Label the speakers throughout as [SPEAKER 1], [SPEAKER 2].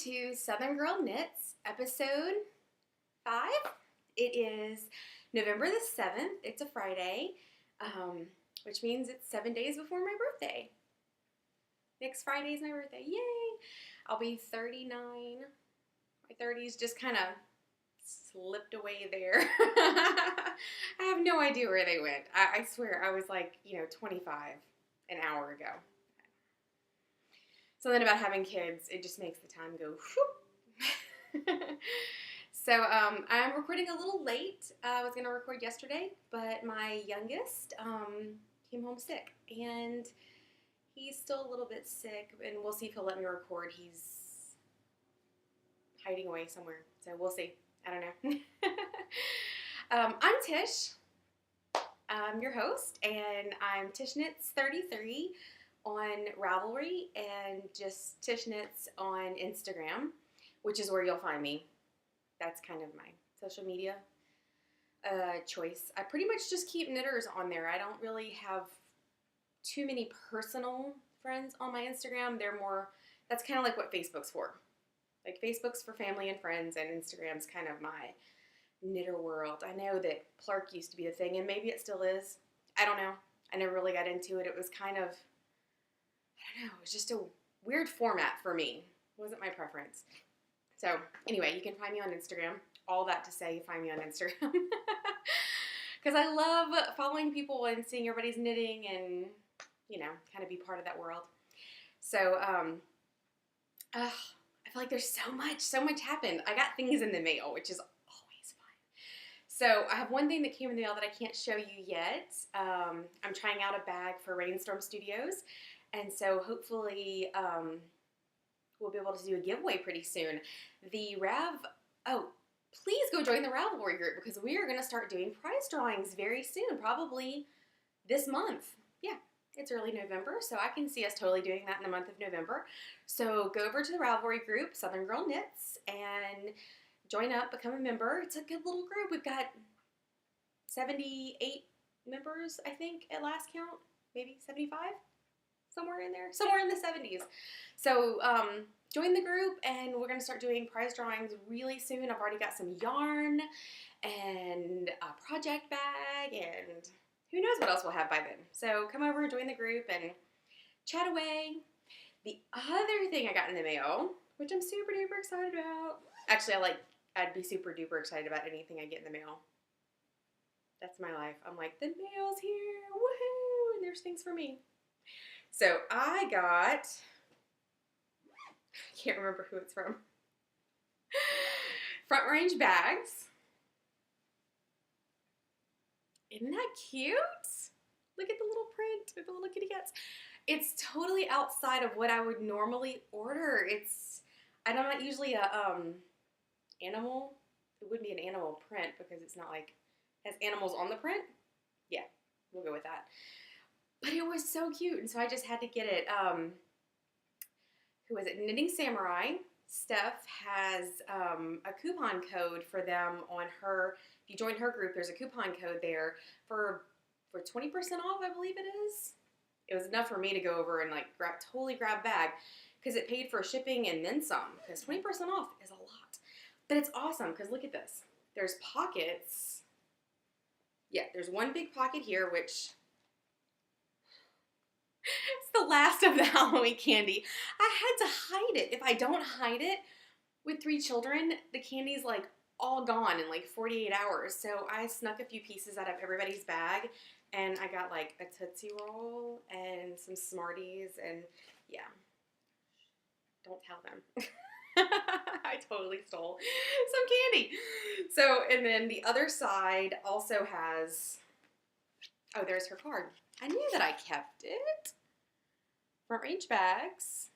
[SPEAKER 1] to Southern Girl Knits, episode 5. It is November the 7th. It's a Friday, which means it's 7 days before my birthday. Next Friday is my birthday. Yay! I'll be 39. My 30s just kind of slipped away there. I have no idea where they went. I swear I was like, 25 an hour ago. Something about having kids, it just makes the time go whoop. So I'm recording a little late. I was going to record yesterday, but my youngest came home sick, and he's still a little bit sick, and we'll see if he'll let me record. He's hiding away somewhere, so we'll see. I don't know. I'm Tish. I'm your host, and I'm Tish Knits 33 on Ravelry and just Tish Knits on Instagram, which is where you'll find me. That's kind of my social media choice. I pretty much just keep knitters on there. I don't really have too many personal friends on my Instagram. They're more, that's kind of like what Facebook's for. Like Facebook's for family and friends, and Instagram's kind of my knitter world. I know that Plurk used to be a thing, and maybe it still is. I don't know. I never really got into it. It was kind of, I don't know, it was just a weird format for me. It wasn't my preference. So anyway, you can find me on Instagram. All that to say, find me on Instagram. Because I love following people and seeing everybody's knitting and, kind of be part of that world. So, I feel like there's so much happened. I got things in the mail, which is always fun. So I have one thing that came in the mail that I can't show you yet. I'm trying out a bag for Rainstorm Studios. And so hopefully we'll be able to do a giveaway pretty soon. Please go join the Ravelry group, because we are going to start doing prize drawings very soon, probably this month. Yeah, it's early November, so I can see us totally doing that in the month of November. So go over to the Ravelry group, Southern Girl Knits, and join up, become a member. It's a good little group. We've got 78 members, I think, at last count, maybe 75. Somewhere in there, somewhere in the 70s. So join the group, and we're going to start doing prize drawings really soon. I've already got some yarn and a project bag, and who knows what else we'll have by then. So come over and join the group and chat away. The other thing I got in the mail, which I'm super duper excited about. Actually, I'd be super duper excited about anything I get in the mail. That's my life. I'm like, the mail's here, woohoo, and there's things for me. So I got, I can't remember who it's from, Front Range Bags. Isn't that cute? Look at the little print with the little kitty cats. It's totally outside of what I would normally order. I'm not usually a animal. It wouldn't be an animal print because it's not like, it has animals on the print. Yeah, we'll go with that. But it was so cute, and so I just had to get it. Who was it? Knitting Samurai. Steph has a coupon code for them on her. If you join her group, there's a coupon code there for 20% off, I believe it is. It was enough for me to go over and totally grab a bag, because it paid for shipping and then some, because 20% off is a lot. But it's awesome, because look at this. There's pockets. Yeah, there's one big pocket here, which... it's the last of the Halloween candy. I had to hide it. If I don't hide it with 3 children, the candy's all gone in 48 hours. So I snuck a few pieces out of everybody's bag, and I got a Tootsie Roll and some Smarties, and yeah. Don't tell them. I totally stole some candy. So, and then the other side also has, oh, there's her card. I knew that I kept it. Front Range Bags.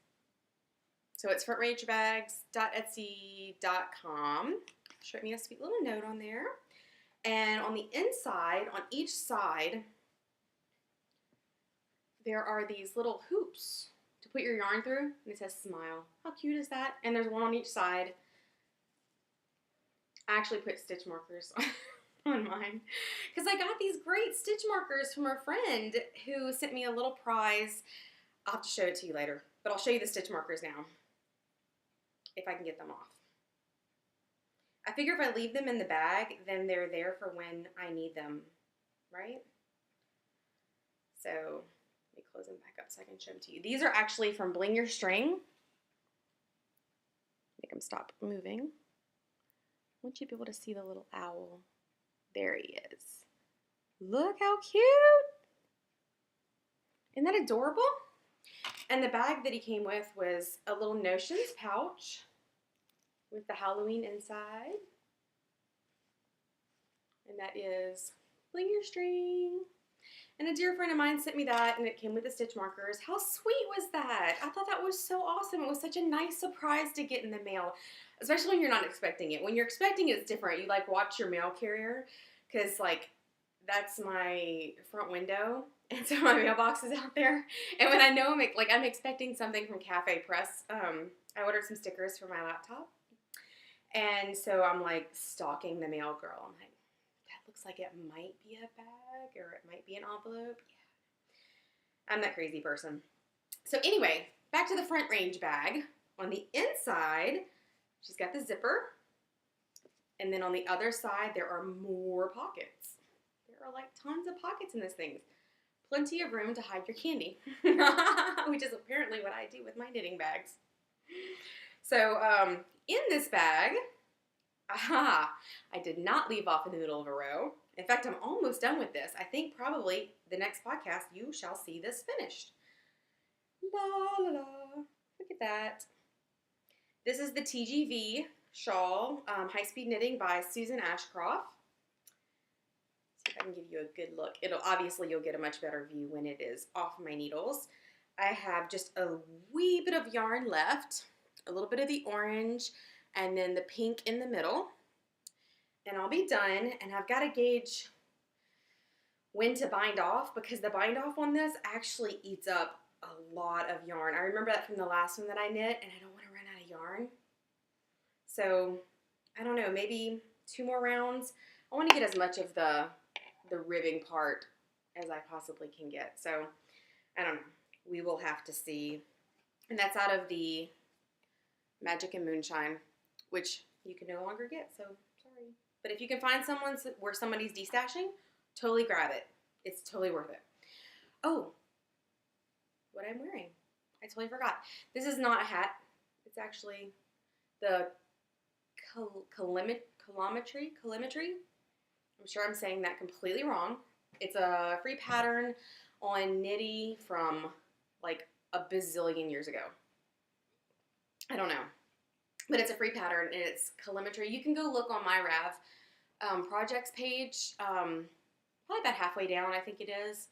[SPEAKER 1] So it's frontrangebags.etsy.com. She wrote me a sweet little note on there. And on the inside, on each side, there are these little hoops to put your yarn through. And it says smile. How cute is that? And there's one on each side. I actually put stitch markers on mine, because I got these great stitch markers from a friend who sent me a little prize. I'll have to show it to you later, but I'll show you the stitch markers now. if I can get them off. I figure if I leave them in the bag, then they're there for when I need them, right? So let me close them back up so I can show them to you. These are actually from Bling Your String. Make them stop moving. I want you to be able to see the little owl. There he is. Look how cute. Isn't that adorable? And the bag that he came with was a little Notions pouch with the Halloween inside. And that is Bling Your String. And a dear friend of mine sent me that, and it came with the stitch markers. How sweet was that? I thought that was so awesome. It was such a nice surprise to get in the mail, especially when you're not expecting it. When you're expecting it, it's different. You like watch your mail carrier, because like that's my front window, and so my mailbox is out there. And when I know I'm expecting something from Cafe Press, I ordered some stickers for my laptop, and so I'm like stalking the mail girl. I'm like, that looks like it might be a bag or it might be an envelope. Yeah, I'm that crazy person. So anyway, back to the front range bag. On the inside, she's got the zipper, and then on the other side there are more pockets. There are like tons of pockets in this thing. Plenty of room to hide your candy, which is apparently what I do with my knitting bags. So in this bag, I did not leave off in the middle of a row. In fact, I'm almost done with this. I think probably the next podcast you shall see this finished. La la la. Look at that. This is the TGV shawl, High Speed Knitting by Susan Ashcroft. See if I can give you a good look. Obviously you'll get a much better view when it is off my needles. I have just a wee bit of yarn left, a little bit of the orange, and then the pink in the middle. And I'll be done, and I've got to gauge when to bind off, because the bind off on this actually eats up a lot of yarn. I remember that from the last one that I knit, and I don't want to run out of yarn. So, I don't know, maybe 2 more rounds. I want to get as much of the ribbing part as I possibly can get. So, I don't know. We will have to see. And that's out of the Magic and Moonshine, which you can no longer get, so sorry. But if you can find someone where somebody's destashing, totally grab it. It's totally worth it. Oh, what I'm wearing. I totally forgot. This is not a hat. It's actually the Callimetry. I'm sure I'm saying that completely wrong. It's a free pattern on Knitty from like a bazillion years ago. I don't know. But it's a free pattern, and it's Callimetry. You can go look on my Rav projects page, probably about halfway down, I think it is.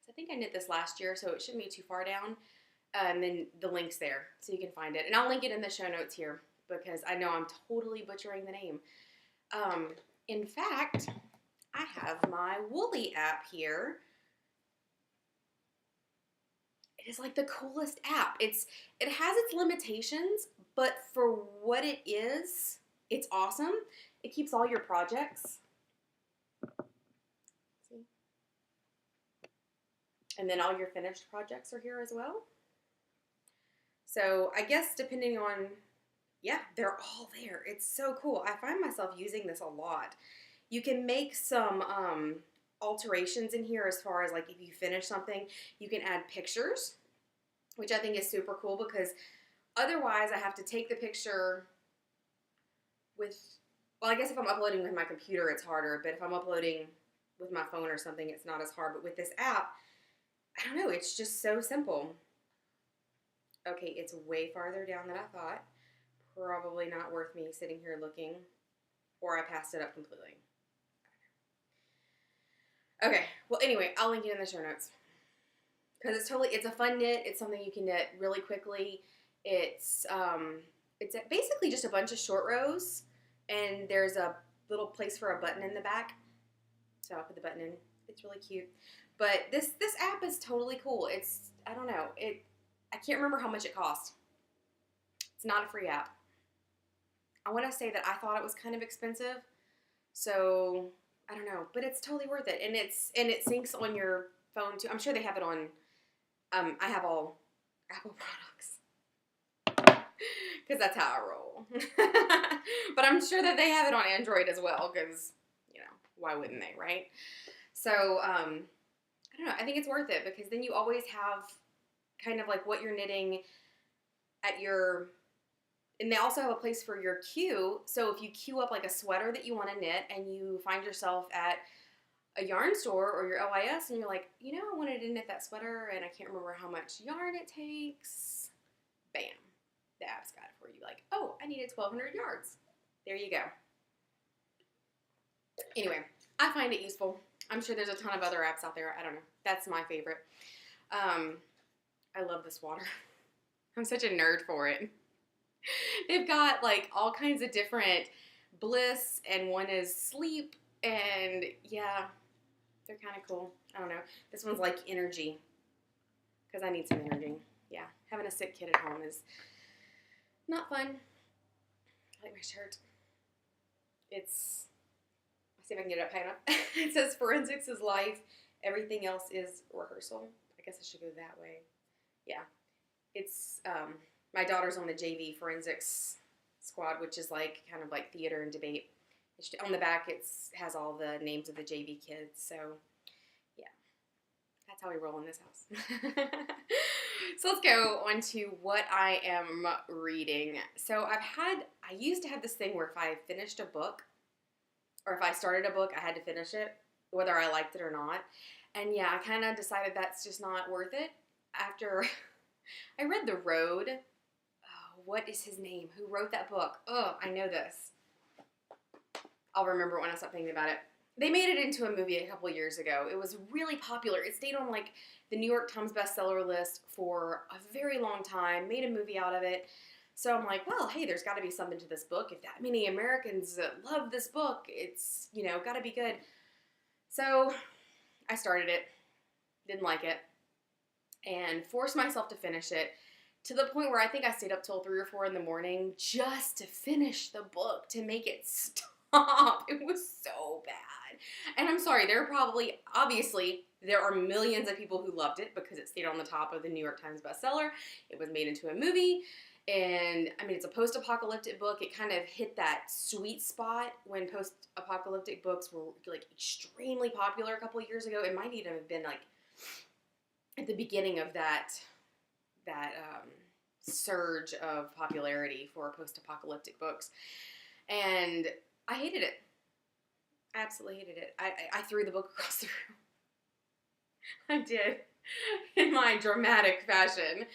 [SPEAKER 1] I think I knit this last year, so it shouldn't be too far down. And then the link's there, so you can find it. And I'll link it in the show notes here, because I know I'm totally butchering the name. In fact, I have my Woolly app here. It is like the coolest app. It has its limitations, but for what it is, it's awesome. It keeps all your projects. See? And then all your finished projects are here as well. So I guess depending on, yeah, they're all there. It's so cool. I find myself using this a lot. You can make some alterations in here as far as like if you finish something, you can add pictures, which I think is super cool, because otherwise I have to take the picture with, well, I guess if I'm uploading with my computer it's harder, but if I'm uploading with my phone or something it's not as hard. But with this app, I don't know, it's just so simple. Okay, it's way farther down than I thought. Probably not worth me sitting here looking, or I passed it up completely. Okay, well anyway, I'll link it in the show notes. Because it's a fun knit. It's something you can knit really quickly. It's basically just a bunch of short rows, and there's a little place for a button in the back. So I'll put the button in. It's really cute. But this app is totally cool. I don't know. I can't remember how much it cost. It's not a free app. I want to say that I thought it was kind of expensive. So I don't know, but it's totally worth it. And it syncs on your phone too. I'm sure they have it on. I have all Apple products because that's how I roll. But I'm sure that they have it on Android as well, because, why wouldn't they, right? So, I don't know. I think it's worth it, because then you always have kind of like what you're knitting at your, and they also have a place for your queue. So if you queue up like a sweater that you want to knit and you find yourself at a yarn store or your LIS and you're like, I wanted to knit that sweater and I can't remember how much yarn it takes. Bam. The app's got it for you. Like, oh, I needed 1,200 yards. There you go. Anyway, I find it useful. I'm sure there's a ton of other apps out there. I don't know. That's my favorite. I love this water. I'm such a nerd for it. They've got like all kinds of different bliss, and one is sleep, and yeah, they're kind of cool. I don't know. This one's like energy, because I need some energy. Yeah, having a sick kid at home is not fun. I like my shirt. Let's see if I can get it up high enough. It says forensics is life. Everything else is rehearsal. I guess I should go that way. Yeah. It's, my daughter's on the JV forensics squad, which is like kind of like theater and debate. On the back, it has all the names of the JV kids. So, yeah, that's how we roll in this house. So let's go on to what I am reading. So I used to have this thing where if I finished a book, or if I started a book, I had to finish it, whether I liked it or not. And yeah, I kind of decided that's just not worth it after I read The Road. Oh, what is his name? Who wrote that book? Oh, I know this. I'll remember when I stop thinking about it. They made it into a movie a couple years ago. It was really popular. It stayed on like the New York Times bestseller list for a very long time, made a movie out of it. So I'm like, well, hey, there's got to be something to this book. If that many Americans love this book, it's, got to be good. So I started it, didn't like it, and forced myself to finish it, to the point where I think I stayed up till 3 or 4 in the morning just to finish the book, to make it stop. It was so bad. And I'm sorry, obviously, there are millions of people who loved it because it stayed on the top of the New York Times bestseller. It was made into a movie. And, it's a post-apocalyptic book. It kind of hit that sweet spot when post-apocalyptic books were, like, extremely popular a couple of years ago. It might even have been, like, at the beginning of that surge of popularity for post-apocalyptic books. And I hated it. I absolutely hated it. I threw the book across the room. I did. In my dramatic fashion.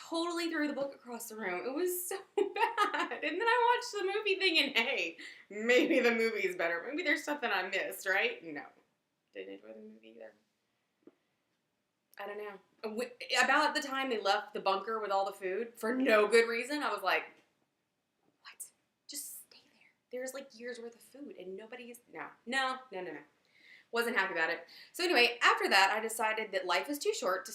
[SPEAKER 1] Totally threw the book across the room. It was so bad. And then I watched the movie thinking, hey, maybe the movie is better. Maybe there's something I missed, right? No. Didn't enjoy the movie either. I don't know. About the time they left the bunker with all the food, for no good reason, I was like, what? Just stay there. There's like years worth of food and nobody's, no. Wasn't happy about it. So anyway, after that, I decided that life is too short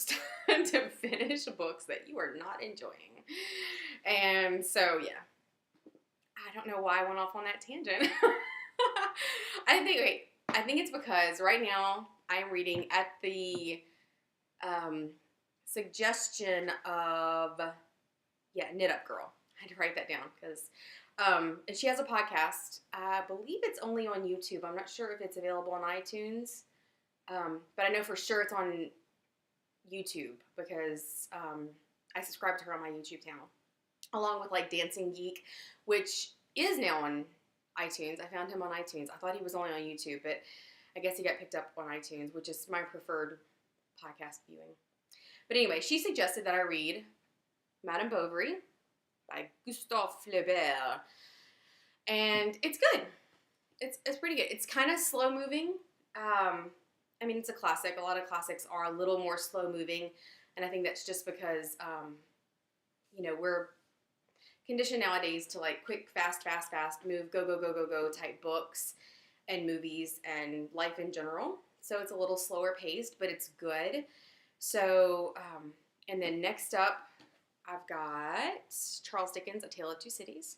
[SPEAKER 1] to finish books that you are not enjoying. And so, yeah. I don't know why I went off on that tangent. I think it's because right now I'm reading at the suggestion of, Knit Up Girl. I had to write that down because and she has a podcast. I believe it's only on YouTube. I'm not sure if it's available on iTunes. But I know for sure it's on YouTube because I subscribe to her on my YouTube channel. Along with like Dancing Geek, which is now on iTunes. I found him on iTunes. I thought he was only on YouTube, but I guess he got picked up on iTunes, which is my preferred podcast viewing. But anyway, she suggested that I read Madame Bovary by Gustave Flaubert. And it's good. It's pretty good. It's kind of slow moving. It's a classic. A lot of classics are a little more slow moving. And I think that's just because, we're conditioned nowadays to like quick, fast, move, go type books and movies and life in general. So it's a little slower paced, but it's good. So, and then next up, I've got Charles Dickens' A Tale of Two Cities.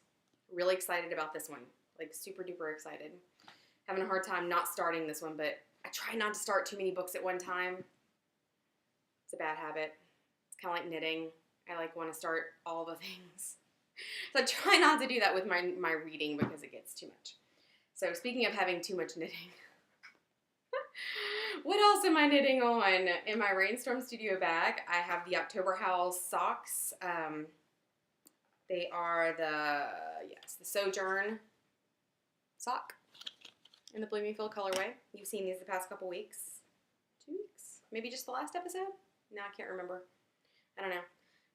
[SPEAKER 1] Really excited about this one. Like, super duper excited. Having a hard time not starting this one, but I try not to start too many books at one time. It's a bad habit. It's kind of like knitting. I want to start all the things. So I try not to do that with my reading because it gets too much. So speaking of having too much knitting, what else am I knitting on? In my Rainstorm Studio bag, I have the October House socks. They are the Sojourn sock in the Bloomingfield colorway. You've seen these the past couple weeks. 2 weeks? Maybe just the last episode? No, I can't remember. I don't know.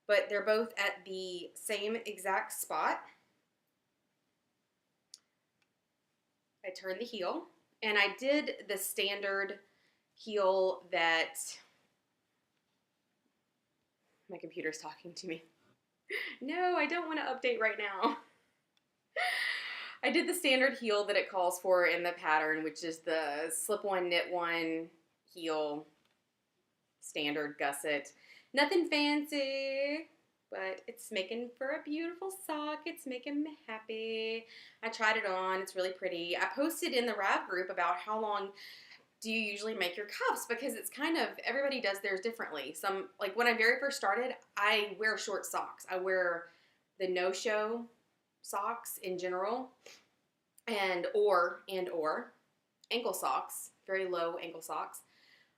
[SPEAKER 1] But they're both at the same exact spot. I turned the heel, and I did the standard heel that my computer's talking to me. No, I don't want to update right now. I did the standard heel that it calls for in the pattern, which is the slip one, knit one heel, standard gusset. Nothing fancy, but it's making for a beautiful sock. It's making me happy. I tried it on. It's really pretty. I posted in the Rav group about how long do you usually make your cuffs, because it's kind of, everybody does theirs differently. Some, like when I very first started, I wear short socks. I wear the no-show socks in general, and or ankle socks, very low ankle socks.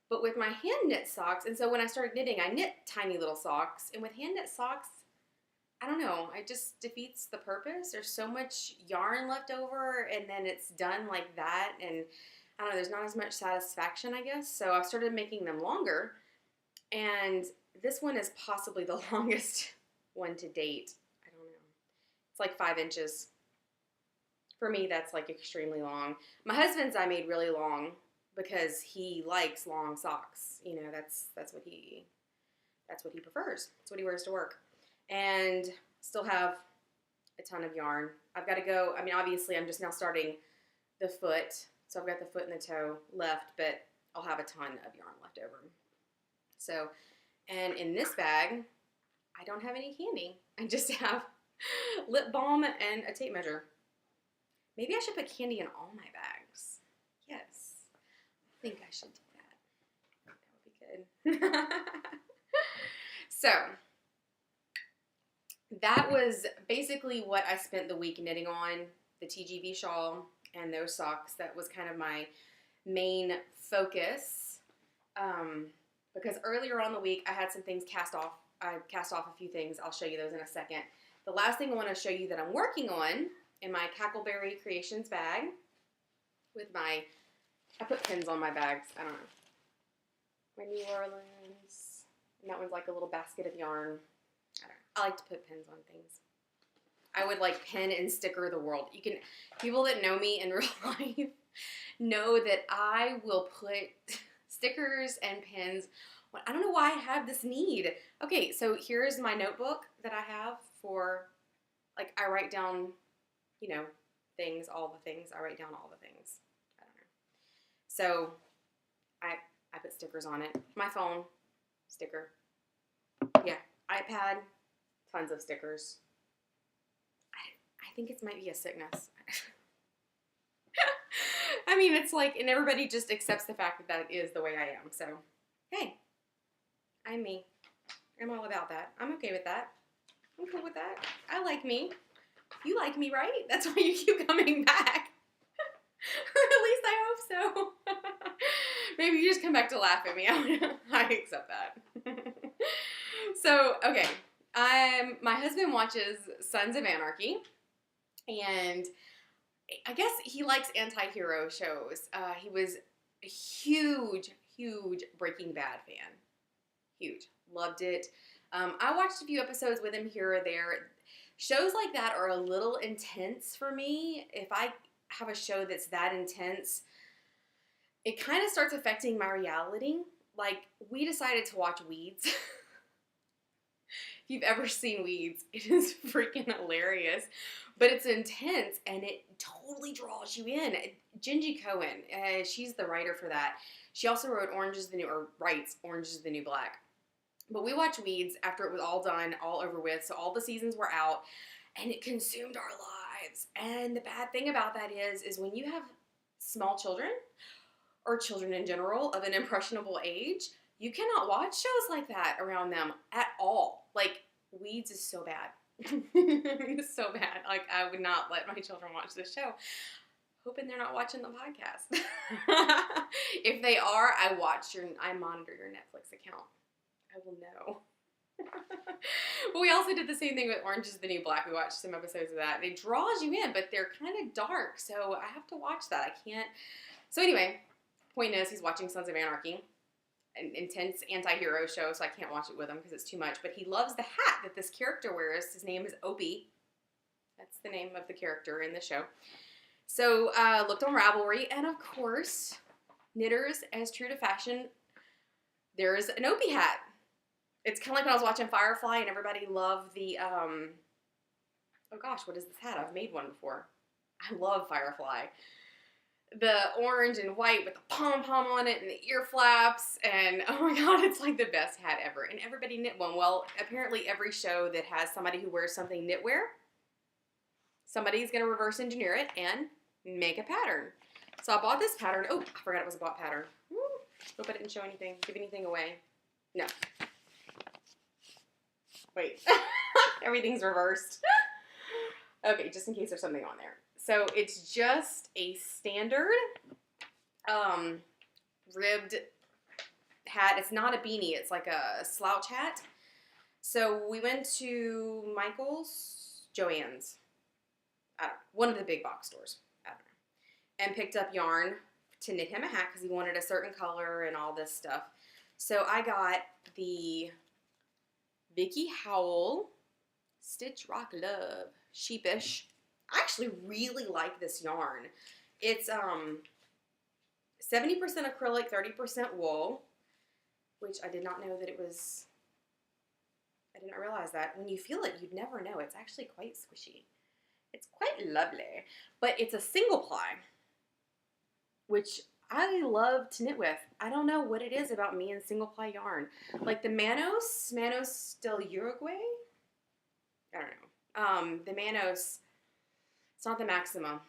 [SPEAKER 1] But with my hand knit socks, and so when I started knitting, I knit tiny little socks, and with hand knit socks, I don't know, it just defeats the purpose. There's so much yarn left over, and then it's done like that, and I don't know, there's not as much satisfaction, I guess. So I've started making them longer, and this one is possibly the longest one to date. I don't know. It's like 5 inches. For me, that's like extremely long. My husband's I made really long because he likes long socks. You know, that's what he prefers. That's what he wears to work. And still have a ton of yarn. I've got to go, I mean, obviously I'm just now starting the foot. So I've got the foot and the toe left, but I'll have a ton of yarn left over. So, and in this bag, I don't have any candy. I just have lip balm and a tape measure. Maybe I should put candy in all my bags. Yes. I think I should do that. That would be good. So, that was basically what I spent the week knitting on, the TGV shawl and those socks. That was kind of my main focus, because earlier on the week I had some things cast off. I cast off a few things. I'll show you those in a second. The last thing I want to show you that I'm working on in my Cackleberry Creations bag with my, I put pins on my bags. I don't know. My New Orleans. And that one's like a little basket of yarn. I don't know. I like to put pins on things. I would like pin and sticker the world. You can, people that know me in real life know that I will put stickers and pins. I don't know why I have this need. Okay, so here's my notebook that I have for, like, I write down, you know, things, all the things. I write down all the things. I don't know. So I put stickers on it. My phone, sticker. Yeah, iPad, tons of stickers. I think it might be a sickness. I mean, it's like, and everybody just accepts the fact that that is the way I am. So, hey, I'm me. I'm all about that. I'm okay with that. I'm cool with that. I like me. You like me, right? That's why you keep coming back. Or at least I hope so. Maybe you just come back to laugh at me. I accept that. So, okay. My husband watches Sons of Anarchy. And I guess he likes anti-hero shows. He was a huge Breaking Bad fan. Huge. Loved it. I watched a few episodes with him here or there. Shows like that are a little intense for me. If I have a show that's that intense, it kind of starts affecting my reality. Like, we decided to watch Weeds. If you've ever seen Weeds, it is freaking hilarious. But it's intense, and it totally draws you in. Jenji Cohen, she's the writer for that. She also writes Orange is the New Black. But we watched Weeds after it was all done, all over with, so all the seasons were out, and it consumed our lives. And the bad thing about that is when you have small children, or children in general, of an impressionable age, you cannot watch shows like that around them at all. Like, Weeds is so bad. It's so bad. Like, I would not let my children watch this show. Hoping they're not watching the podcast. If they are, I monitor your Netflix account. I will know. But we also did the same thing with Orange is the New Black. We watched some episodes of that. It draws you in, but they're kind of dark, so I have to watch that. I can't. So anyway, point is, he's watching Sons of Anarchy, an intense anti-hero show, so I can't watch it with him because it's too much. But he loves the hat that this character wears. His name is Opie. That's the name of the character in the show. So looked on Ravelry, and of course, knitters, as true to fashion, there's an Opie hat. It's kind of like when I was watching Firefly and everybody loved the, oh gosh, what is this hat? I've made one before. I love Firefly. The orange and white with the pom-pom on it and the ear flaps, and oh my god, it's like the best hat ever. And everybody knit one. Well, apparently every show that has somebody who wears something knitwear, somebody's going to reverse engineer it and make a pattern. So I bought this pattern. Oh, I forgot it was a bought pattern. Woo. Hope I didn't show anything, give anything away. No. Wait, everything's reversed. Okay, just in case there's something on there. So it's just a standard ribbed hat. It's not a beanie. It's like a slouch hat. So we went to Michael's, Joann's, I don't know, one of the big box stores, I don't know, and picked up yarn to knit him a hat because he wanted a certain color and all this stuff. So I got the Vicky Howell Stitch Rock Love Sheepish. I actually really like this yarn. It's 70% acrylic, 30% wool, which I did not know that it was. I didn't realize that. When you feel it, you'd never know. It's actually quite squishy. It's quite lovely. But it's a single ply, which I love to knit with. I don't know what it is about me and single ply yarn. Like the Manos del Uruguay? I don't know. The Manos, it's not the Maxima.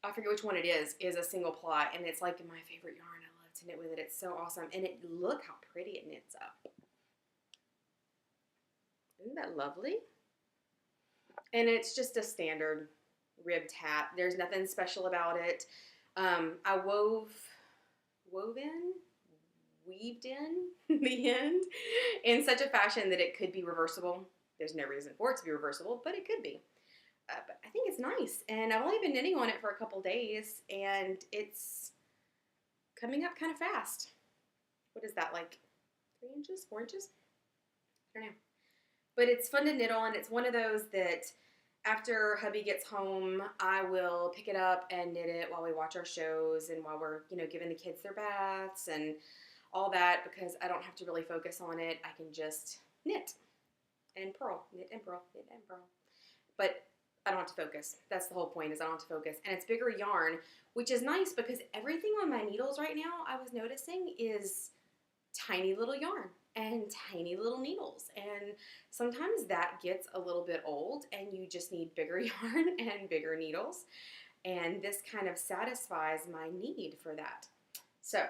[SPEAKER 1] I forget which one it is a single ply, and it's like my favorite yarn. I love to knit with it. It's so awesome. And look how pretty it knits up. Isn't that lovely? And it's just a standard ribbed hat. There's nothing special about it. I weaved in the end in such a fashion that it could be reversible. There's no reason for it to be reversible, but it could be. But I think it's nice. And I've only been knitting on it for a couple days, and it's coming up kind of fast. What is that, like 3 inches, 4 inches? I don't know. But it's fun to knit on. It's one of those that after hubby gets home, I will pick it up and knit it while we watch our shows and while we're, giving the kids their baths and all that, because I don't have to really focus on it. I can just knit and purl, knit and purl, knit and purl. But I don't have to focus. That's the whole point, is I don't have to focus. And it's bigger yarn, which is nice because everything on my needles right now, I was noticing, is tiny little yarn and tiny little needles, and sometimes that gets a little bit old and you just need bigger yarn and bigger needles, and this kind of satisfies my need for that. So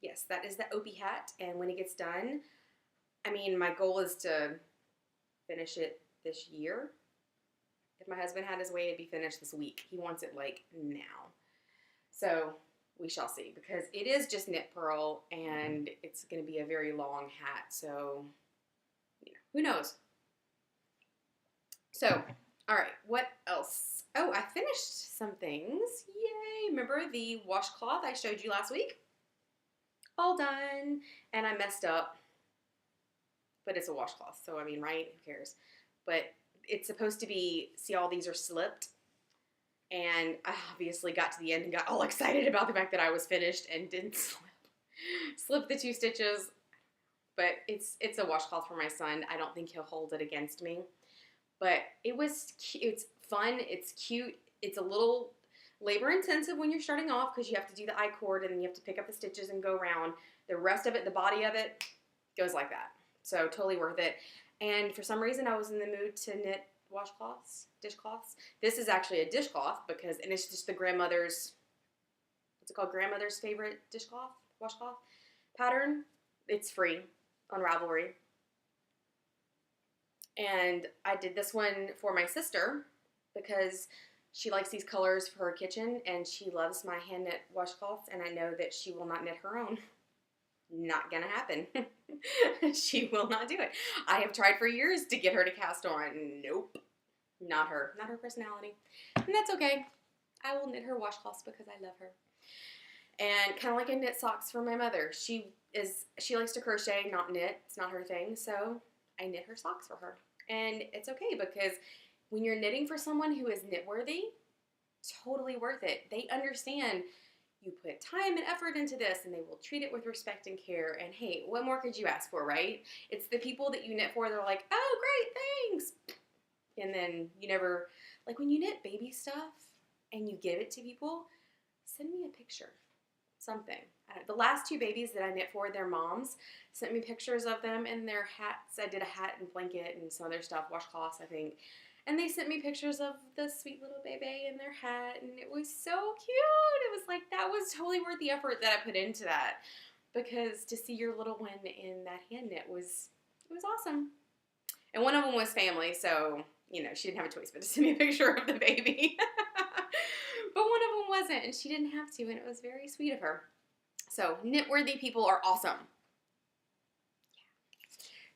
[SPEAKER 1] yes, that is the Opie hat, and when it gets done, I mean, my goal is to finish it this year. If my husband had his way, it'd be finished this week. He wants it like now. So we shall see, because it is just knit purl and it's going to be a very long hat. So, who knows? So, all right, what else? Oh, I finished some things. Yay. Remember the washcloth I showed you last week? All done. And I messed up, but it's a washcloth. So, I mean, right? Who cares? But it's supposed to be, see, all these are slipped. And I obviously got to the end and got all excited about the fact that I was finished and didn't slip the 2 stitches. But it's a washcloth for my son. I don't think he'll hold it against me. But it's fun. It's cute. It's a little labor intensive when you're starting off because you have to do the I-cord and then you have to pick up the stitches and go around. The rest of it, the body of it, goes like that. So totally worth it. And for some reason, I was in the mood to knit washcloths, dishcloths. This is actually a dishcloth and it's just the grandmother's, what's it called? Grandmother's favorite dishcloth, washcloth pattern. It's free on Ravelry. And I did this one for my sister because she likes these colors for her kitchen and she loves my hand knit washcloths, and I know that she will not knit her own. Not gonna happen. She will not do it. I have tried for years to get her to cast on. Nope. Not her. Not her personality. And that's okay. I will knit her washcloths because I love her. And kind of like I knit socks for my mother. She likes to crochet, not knit. It's not her thing. So I knit her socks for her. And it's okay because when you're knitting for someone who is knit worthy, totally worth it. They understand you put time and effort into this and they will treat it with respect and care. And hey, what more could you ask for, right? It's the people that you knit for, they're like, oh, great, thanks. And then you never, like when you knit baby stuff and you give it to people, send me a picture. Something. The last 2 babies that I knit for, their moms sent me pictures of them and their hats. I did a hat and blanket and some other stuff, washcloths, I think. And they sent me pictures of the sweet little baby in their hat, and it was so cute. It was like, that was totally worth the effort that I put into that, because to see your little one in that hand knit it was awesome. And one of them was family, so, you know, she didn't have a choice but to send me a picture of the baby. But one of them wasn't, and she didn't have to, and it was very sweet of her. So, knit-worthy people are awesome.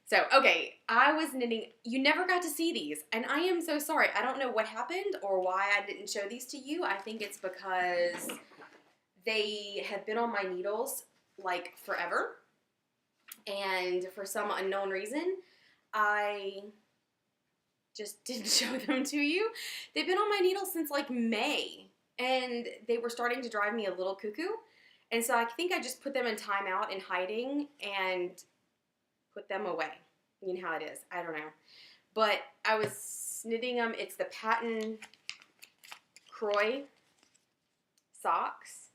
[SPEAKER 1] So, okay, I was knitting. You never got to see these, and I am so sorry. I don't know what happened or why I didn't show these to you. I think it's because they have been on my needles, like, forever. And for some unknown reason, I just didn't show them to you. They've been on my needles since, like, May, and they were starting to drive me a little cuckoo. And so I think I just put them in timeout and hiding and put them away. You know how it is. I don't know. But I was knitting them. It's the Pattern Croy socks.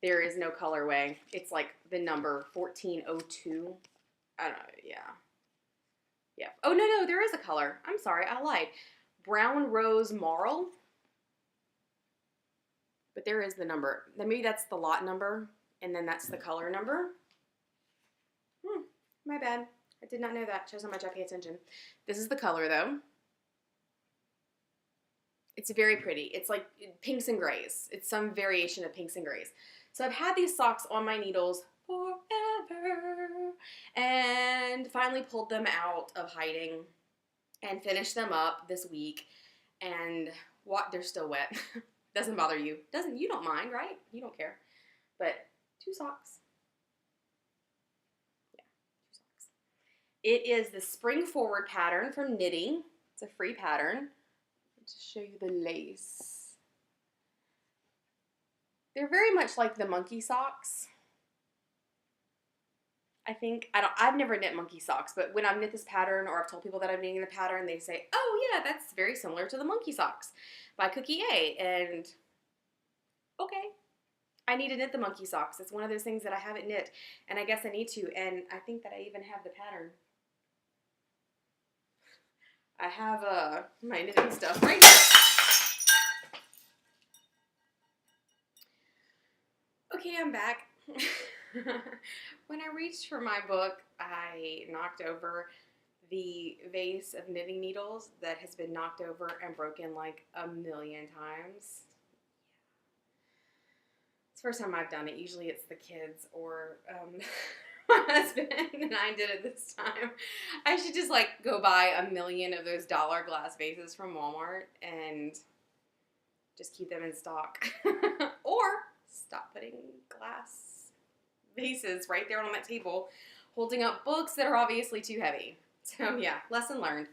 [SPEAKER 1] There is no colorway. It's like the number 1402. I don't know. Yeah. Yeah. Oh, no, there is a color. I'm sorry. I lied. Brown Rose Marl. But there is the number. Maybe that's the lot number, and then that's the color number. My bad. I did not know that. Shows how much I pay attention. This is the color, though. It's very pretty. It's like pinks and grays. It's some variation of pinks and grays. So I've had these socks on my needles forever, and finally pulled them out of hiding and finished them up this week. And what? They're still wet. Doesn't bother you. You don't mind, right? You don't care. But 2 socks. Yeah, 2 socks. It is the Spring Forward pattern from Knitting. It's a free pattern. I'll just show you the lace. They're very much like the monkey socks. I think, I've never knit monkey socks, but when I've knit this pattern or I've told people that I'm knitting the pattern, they say, oh yeah, that's very similar to the monkey socks by Cookie A. And okay, I need to knit the monkey socks. It's one of those things that I haven't knit, and I guess I need to, and I think that I even have the pattern. I have my knitting stuff right here. Okay, I'm back. When I reached for my book, I knocked over the vase of knitting needles that has been knocked over and broken like a million times. It's the first time I've done it. Usually it's the kids or my husband, and I did it this time. I should just like go buy a million of those dollar glass vases from Walmart and just keep them in stock. Or stop putting glass vases right there on that table holding up books that are obviously too heavy. So yeah, lesson learned.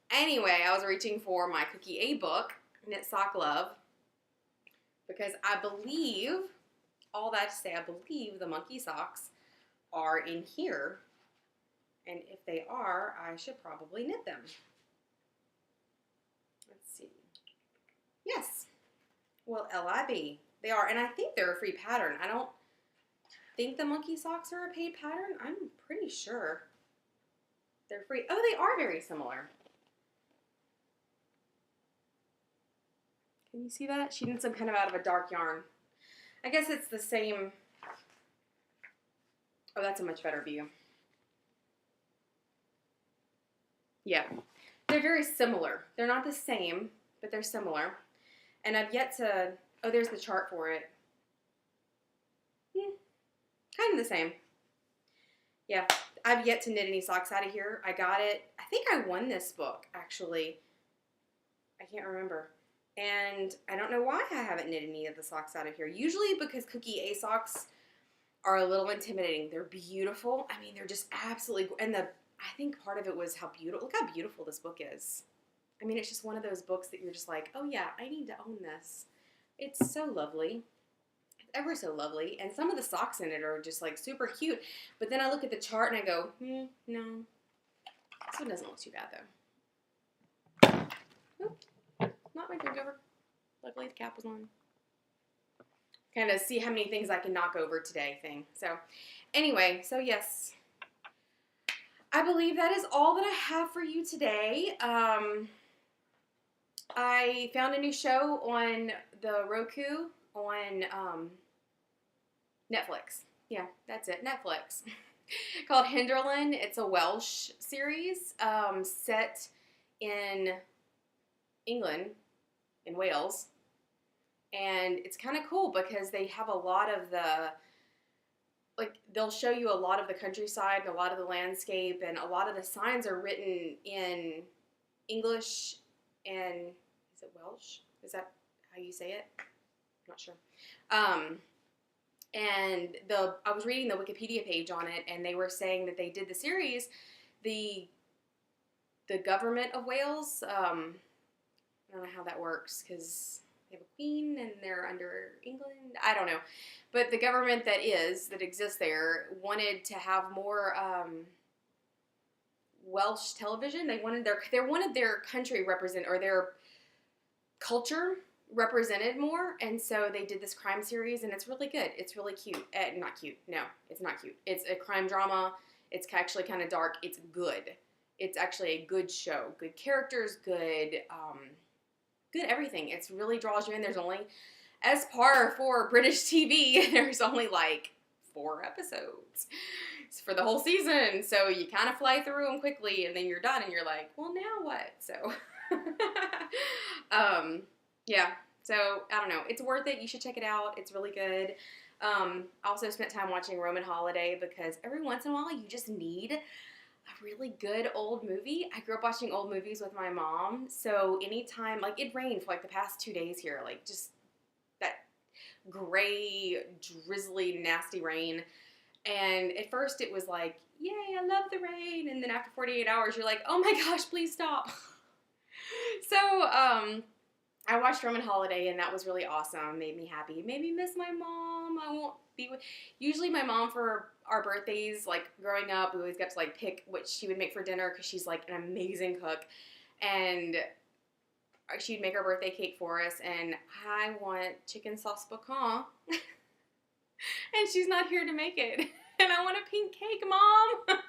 [SPEAKER 1] Anyway, I was reaching for my Cookie A book, Knit Sock Love, because I believe, all that to say, I believe the monkey socks are in here, and if they are, I should probably knit them. Let's see. Yes. Well, LIB. They are, and I think they're a free pattern. I don't think the monkey socks are a paid pattern. I'm pretty sure they're free. Oh, they are very similar. Can you see that? She knits them kind of out of a dark yarn. I guess it's the same. Oh, that's a much better view. Yeah. They're very similar. They're not the same, but they're similar. And I've yet to, oh, there's the chart for it. Kind of the same. Yeah, I've yet to knit any socks out of here. I got it. I think I won this book, actually. I can't remember. And I don't know why I haven't knit any of the socks out of here. Usually because Cookie A socks are a little intimidating. They're beautiful. I mean, they're just absolutely, and I think part of it was how beautiful, look how beautiful this book is. I mean, it's just one of those books that you're just like, oh yeah, I need to own this. It's so lovely. It's ever so lovely. And some of the socks in it are just like super cute. But then I look at the chart and I go, no. This one doesn't look too bad though. Oop. Not my drink over. Luckily the cap was on. Kind of see how many things I can knock over today thing. So anyway, so yes. I believe that is all that I have for you today. I found a new show on the Roku on Netflix. Yeah, that's it. Netflix. Called Hinderland. It's a Welsh series set in England, in Wales. And it's kind of cool because they have a lot of they'll show you a lot of the countryside and a lot of the landscape, and a lot of the signs are written in English and, is it Welsh? Is that how you say it? I'm not sure. And I was reading the Wikipedia page on it, and they were saying that they did the series, the government of Wales, I don't know how that works, because they have a queen and they're under England. I don't know. But the government that exists there wanted to have more Welsh television. They wanted their country represent, or their culture represented more. And so they did this crime series, and it's really good. It's really cute. Not cute. No, it's not cute. It's a crime drama. It's actually kind of dark. It's good. It's actually a good show. Good characters, good everything. It really draws you in. There's only, as par for British TV, there's only like 4 episodes for the whole season. So you kind of fly through them quickly, and then you're done, and you're like, well, now what? So, yeah. So, I don't know. It's worth it. You should check it out. It's really good. I also spent time watching Roman Holiday because every once in a while you just need a really good old movie. I grew up watching old movies with my mom, so anytime, like, it rained for like the past 2 days here, like just that gray, drizzly, nasty rain, and at first it was like, yay, I love the rain, and then after 48 hours you're like, oh my gosh, please stop. So, I watched Roman Holiday, and that was really awesome. Made me happy. Made me miss my mom. I won't be with... Usually my mom, for our birthdays, like, growing up, we always got to, like, pick what she would make for dinner because she's, like, an amazing cook. And she'd make our birthday cake for us, and I want chicken sauce pecan. And she's not here to make it. And I want a pink cake, Mom.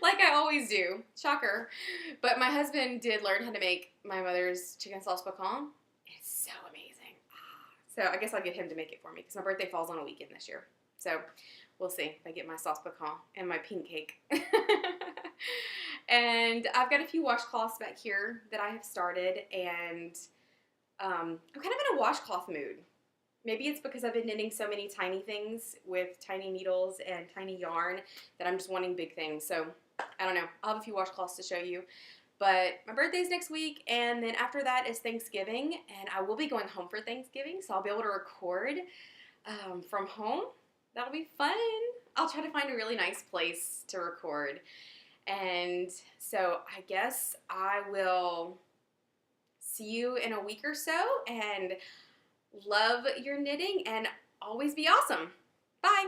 [SPEAKER 1] Like I always do. Shocker. But my husband did learn how to make my mother's chicken sauce pecan. It's so amazing. So I guess I'll get him to make it for me because my birthday falls on a weekend this year. So we'll see if I get my sauce pecan and my pink cake. And I've got a few washcloths back here that I have started, and I'm kind of in a washcloth mood. Maybe it's because I've been knitting so many tiny things with tiny needles and tiny yarn that I'm just wanting big things. So I don't know. I'll have a few washcloths to show you. But my birthday's next week, and then after that is Thanksgiving, and I will be going home for Thanksgiving, so I'll be able to record from home. That'll be fun. I'll try to find a really nice place to record. And so I guess I will see you in a week or so, and love your knitting, and always be awesome. Bye.